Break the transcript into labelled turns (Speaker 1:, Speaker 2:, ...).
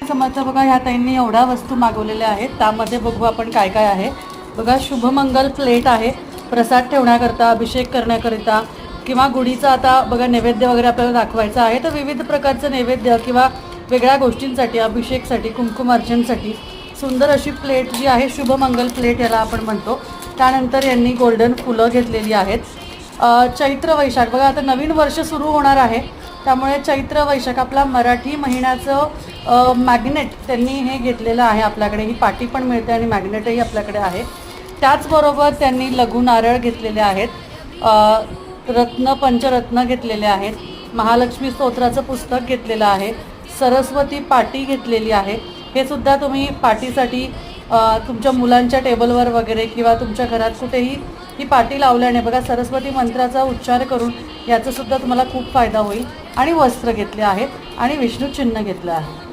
Speaker 1: समर्थ बघा, ह्या ताईंनी एवढ्या वस्तू मागवलेल्या आहेत. त्यामध्ये बघू आपण काय काय आहे. बघा, शुभमंगल प्लेट आहे प्रसाद ठेवण्याकरता, अभिषेक करण्याकरिता किंवा गुढीचा आता बघा नैवेद्य वगैरे आपल्याला दाखवायचा आहे, तर विविध प्रकारचं नैवेद्य किंवा वेगळ्या गोष्टींसाठी, अभिषेकसाठी, कुंकुमार्चनसाठी सुंदर अशी प्लेट जी आहे शुभमंगल प्लेट याला आपण म्हणतो. त्यानंतर यांनी गोल्डन फुलं घेतलेली आहेत. चैत्र वैशाख बघा, आता नवीन वर्ष सुरू होणार आहे, त्यामुळे चैत्र वैशाख आपला मराठी महिन्याचं मॅग्नेट त्यांनी हे घेतलेलं आहे. आपल्याकडे ही पाटी पण मिळते आणि मॅग्नेटही आपल्याकडे आहे. त्याचबरोबर त्यांनी लघु नारळ घेतलेले आहेत, रत्न पंचरत्न घेतलेले आहेत, महालक्ष्मी स्तोत्राचं पुस्तक घेतलेलं आहे, सरस्वती पाटी घेतलेली आहे. हे सुद्धा तुम्ही पाटीसाठी तुमच्या मुलांच्या टेबलवर वगैरे किंवा तुमच्या घरात कुठेही ही पाटी लावल्याने बघा सरस्वती मंत्राचा उच्चार करून याचासुद्धा तुम्हाला खूप फायदा होईल. आणि वस्त्र घेतले आहेत आणि विष्णू चिन्ह घेतलं आहे.